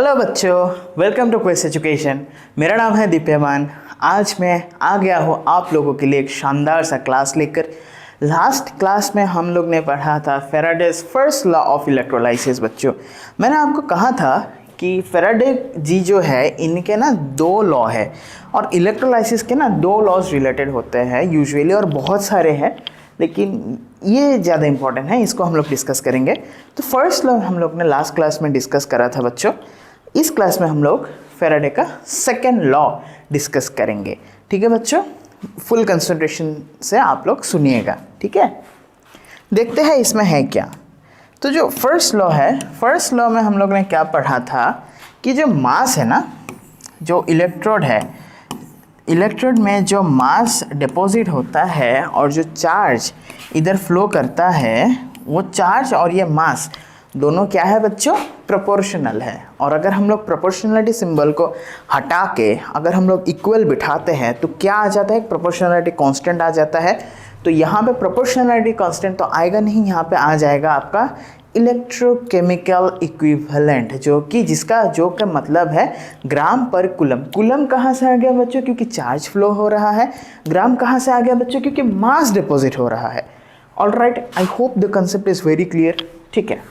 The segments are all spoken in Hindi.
हेलो बच्चों, वेलकम टू क्विज एजुकेशन। मेरा नाम है दीप्यमान। आज मैं आ गया हूँ आप लोगों के लिए एक शानदार सा क्लास लेकर। लास्ट क्लास में हम लोग ने पढ़ा था Faraday's first law of electrolysis. बच्चों, मैंने आपको कहा था कि फेराडे जी जो है इनके ना दो लॉ है और इलेक्ट्रोलाइसिस के ना दो लॉज रिलेटेड होते हैं यूजुअली, और बहुत सारे हैं लेकिन ये ज़्यादा इंपॉर्टेंट है, इसको हम लोग डिस्कस करेंगे। तो फर्स्ट लॉ हम लोग ने लास्ट क्लास में डिस्कस करा था बच्चों। इस क्लास में हम लोग फेराडे का सेकेंड लॉ डिस्कस करेंगे। ठीक है बच्चों, फुल कंसंट्रेशन से आप लोग सुनिएगा। ठीक है, देखते हैं इसमें है क्या। तो जो फर्स्ट लॉ है, फर्स्ट लॉ में हम लोग ने क्या पढ़ा था कि जो मास है ना, जो इलेक्ट्रोड है, इलेक्ट्रोड में जो मास डिपॉजिट होता है और जो चार्ज इधर फ्लो करता है, वो चार्ज और ये मास दोनों क्या है बच्चों, प्रोपोर्शनल है। और अगर हम लोग प्रोपोर्शनलिटी सिंबल को हटा के अगर हम लोग इक्वल बिठाते हैं तो क्या आ जाता है, प्रोपोर्शनलिटी कांस्टेंट आ जाता है। तो यहाँ पे प्रोपोर्शनलिटी कांस्टेंट तो आएगा नहीं, यहाँ पे आ जाएगा आपका इलेक्ट्रोकेमिकल इक्विवेलेंट, जो कि जिसका जो का मतलब है ग्राम पर कूलम। कूलम कहाँ से आ गया बच्चों, क्योंकि चार्ज फ्लो हो रहा है। ग्राम कहाँ से आ गया बच्चों, क्योंकि मास डिपॉजिट हो रहा है। Alright, I hope the concept is very clear. ठीक है,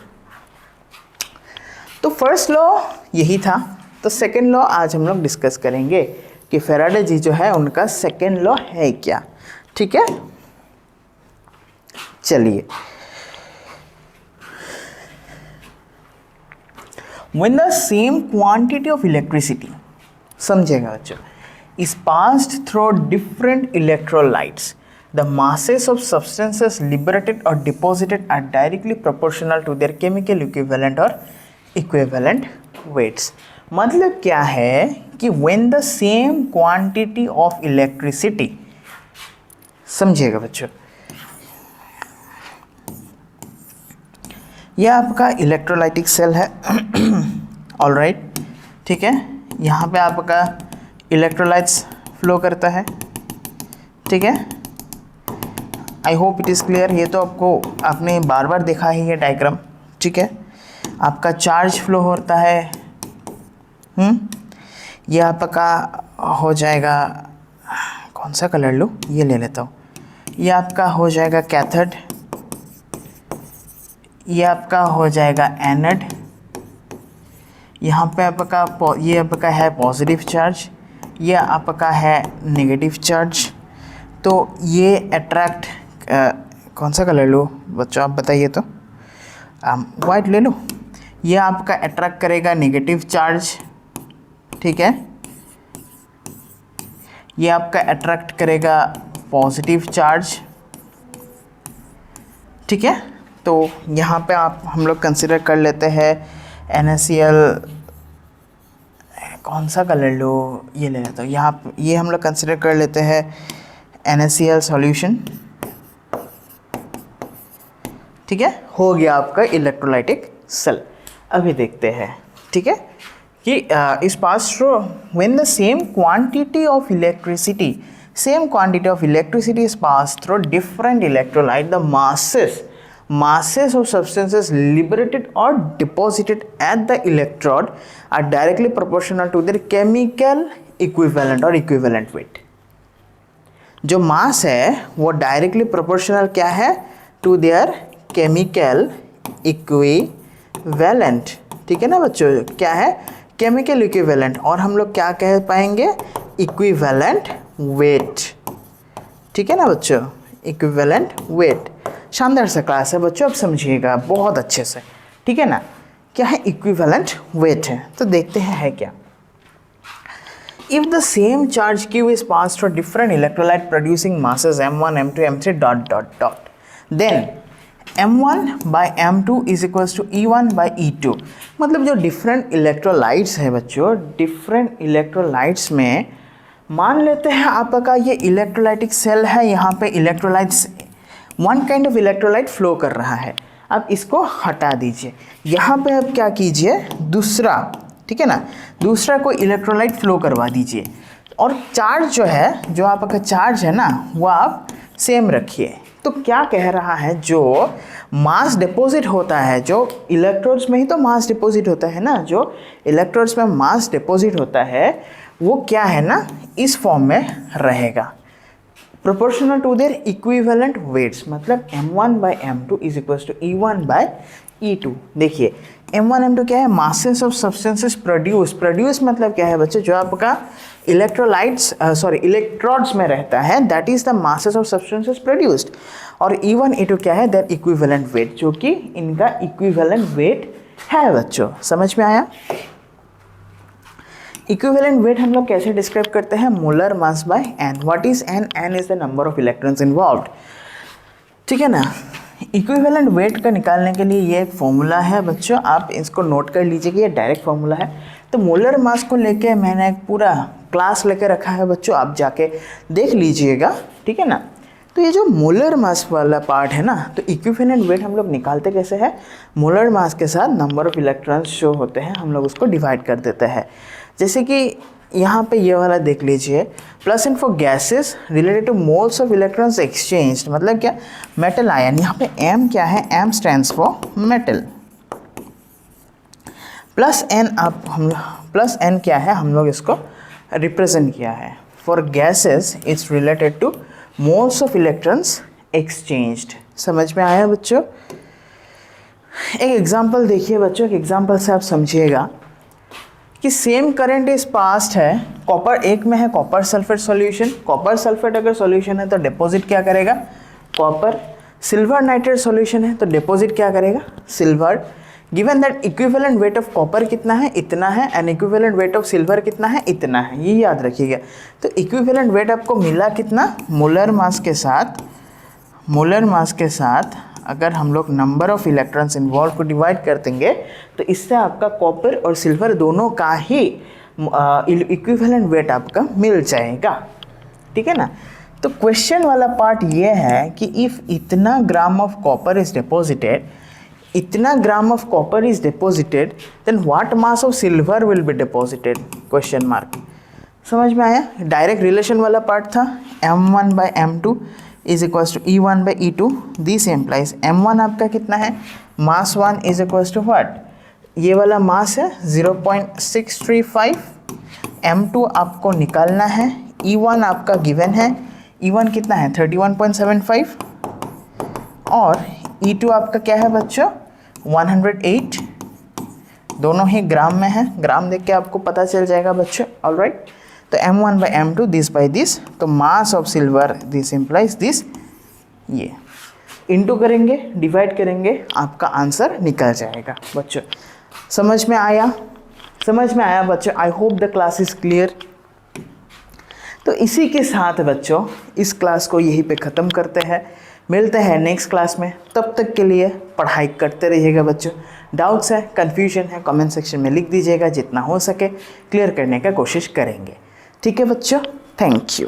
तो फर्स्ट लॉ यही था। तो सेकेंड लॉ आज हम लोग डिस्कस करेंगे कि फेराडे जी जो है उनका सेकेंड लॉ है क्या। ठीक है, चलिए। When the same quantity of electricity, समझेगा बच्चों, is passed through different electrolytes, the masses of substances liberated or deposited are directly proportional to their chemical equivalent or equivalent weights। मतलब क्या है कि when the same quantity of electricity, समझिएगा बच्चों, यह आपका इलेक्ट्रोलाइटिक सेल है। ऑलराइट, ठीक है, यहाँ पे आपका इलेक्ट्रोलाइट्स फ्लो करता है। ठीक है, I hope it is clear. ये तो आपको आपने बार बार देखा ही है डायग्राम। ठीक है, आपका चार्ज फ्लो होता है। ये आपका हो जाएगा, कौन सा कलर लूँ, ये ले लेता हूँ। ये आपका हो जाएगा कैथोड, ये आपका हो जाएगा एनोड। यहाँ पे आपका ये आपका है पॉजिटिव चार्ज, ये आपका है नेगेटिव चार्ज। तो ये अट्रैक्ट, कौन सा कलर लो बच्चों आप बताइए, तो वाइट ले लो। ये आपका अट्रैक्ट करेगा नेगेटिव चार्ज। ठीक है, ये आपका अट्रैक्ट करेगा पॉजिटिव चार्ज। ठीक है, तो यहाँ पे आप हम लोग कंसिडर कर लेते हैं NaCl, कौन सा कलर लो, ये ले लेता हूँ। यहाँ ये हम लोग कंसिडर कर लेते हैं NaCl सॉल्यूशन। ठीक है, हो गया आपका इलेक्ट्रोलाइटिक सेल। अभी देखते हैं, ठीक है, कि इस pass through when the same quantity of electricity is passed through different electrolyte, the masses of substances liberated or deposited at the electrode are directly proportional to their chemical equivalent or equivalent weight। जो मास है वो डायरेक्टली प्रोपोर्शनल क्या है, टू देयर केमिकल इक्विवेलेंट। ठीक है ना बच्चों, क्या है, केमिकल इक्विवेलेंट, और हम लोग क्या कह पाएंगे, इक्विवेलेंट वेट। ठीक है ना बच्चों, इक्विवेलेंट वेट। शानदार सा क्लास है बच्चों, अब समझिएगा बहुत अच्छे से। ठीक है ना, क्या है, इक्विवेलेंट वेट है। तो देखते हैं है क्या। If the same charge Q is passed through different electrolyte producing masses M1, M2, M3 dot dot dot, then M1 by M2 is equals to E1 by E2। मतलब जो डिफरेंट इलेक्ट्रोलाइट्स है बच्चों, डिफरेंट इलेक्ट्रोलाइट्स में मान लेते हैं आपका ये इलेक्ट्रोलाइटिक सेल है। यहाँ पे electrolytes, one kind of electrolyte flow कर रहा है। अब इसको हटा दीजिए, यहाँ पे अब क्या कीजिए, दूसरा, ठीक है ना, दूसरा कोई इलेक्ट्रोलाइट फ्लो करवा दीजिए। और चार्ज जो है, जो आपका चार्ज है ना, वो आप सेम रखिए। तो क्या कह रहा है, जो मास डिपॉजिट होता है, जो इलेक्ट्रोड्स में ही तो मास डिपॉजिट होता है ना, जो इलेक्ट्रोड्स में मास डिपॉजिट होता है वो क्या है ना, इस फॉर्म में रहेगा, proportional to their equivalent weights, मतलब m1/m2 is equal to E1/E2। देखिए m1 m2 क्या है, मासेस ऑफ सब्सटेंसेस प्रोड्यूस मतलब क्या है बच्चों, जो आपका इलेक्ट्रोड्स में रहता है, that is the masses of substances produced. और E1 E2 क्या है, दैट इक्विवेलेंट वेट, जो कि इनका इक्विवेलेंट वेट है बच्चों। समझ में आया? इक्विवेलेंट वेट हम लोग कैसे डिस्क्राइब करते हैं, molar mass by n। What is n? n is the number of electrons involved, ठीक है ना। इक्विवेलेंट वेट का निकालने के लिए ये एक फॉर्मूला है बच्चों, आप इसको नोट कर लीजिए कि ये डायरेक्ट फॉर्मूला है। तो मोलर मास को लेके मैंने एक पूरा क्लास लेके रखा है बच्चों, आप जाके देख लीजिएगा, ठीक है ना। तो ये जो मोलर मास वाला पार्ट है ना, तो इक्विवेलेंट वेट हम लोग निकालते कैसे हैं, मोलर मास के साथ नंबर ऑफ इलेक्ट्रॉन्स जो होते हैं हम लोग उसको डिवाइड कर देते हैं। जैसे कि यहाँ पे ये वाला देख लीजिए, plus n for gases related to moles of electrons exchange, मतलब क्या, मेटल आयन। यहाँ पे m क्या है, m stands for metal, plus n क्या है, हम लोग इसको रिप्रेजेंट किया है। For gases it's related to moles of electrons exchanged. समझ में आया बच्चों? एक एग्जांपल देखिए बच्चों, एक एग्जांपल से आप समझिएगा कि सेम करंट इज पास्ड है, कॉपर एक में है copper sulphate solution, copper sulphate अगर सॉल्यूशन है तो डिपॉजिट क्या करेगा, कॉपर। सिल्वर नाइट्रेट सॉल्यूशन है तो डिपॉजिट क्या करेगा, silver. Given that equivalent weight of copper कितना है, इतना है, and equivalent weight of silver कितना है, इतना है, ये याद रखिएगा। तो इक्विवेलेंट वेट आपको मिला कितना, मोलर मास के साथ अगर हम लोग नंबर ऑफ इलेक्ट्रॉन्स इन्वॉल्व को डिवाइड कर देंगे तो इससे आपका कॉपर और सिल्वर दोनों का ही इक्विवेलेंट वेट आपका मिल जाएगा, ठीक है ना। तो क्वेश्चन वाला पार्ट ये है कि इफ़ इतना gram of copper is deposited then what mass of silver will be deposited, question mark. समझ में आया? डायरेक्ट रिलेशन वाला पार्ट था, m1/m2 is equals to E1/E2। This implies m1 आपका कितना है, mass 1 is equals to what, ये वाला मास है 0.635, m2 आपको निकालना है, E1 आपका गिवन है, E1 कितना है 31.75, और E2 आपका क्या है बच्चों 108, दोनों ही ग्राम में है, ग्राम देख के आपको पता चल जाएगा बच्चों। ऑलराइट, तो m1/m2 दिस बाई दिस, तो मास of silver this implies this, ये इंटू करेंगे, डिवाइड करेंगे, आपका आंसर निकल जाएगा बच्चों। समझ में आया बच्चों? I hope the class is clear. तो इसी के साथ बच्चों इस क्लास को यहीं पे ख़त्म करते हैं, मिलते हैं नेक्स्ट क्लास में। तब तक के लिए पढ़ाई करते रहिएगा बच्चों। डाउट्स है, कन्फ्यूजन है, कमेंट सेक्शन में लिख दीजिएगा, जितना हो सके क्लियर करने का कोशिश करेंगे। ठीक है बच्चों, थैंक यू।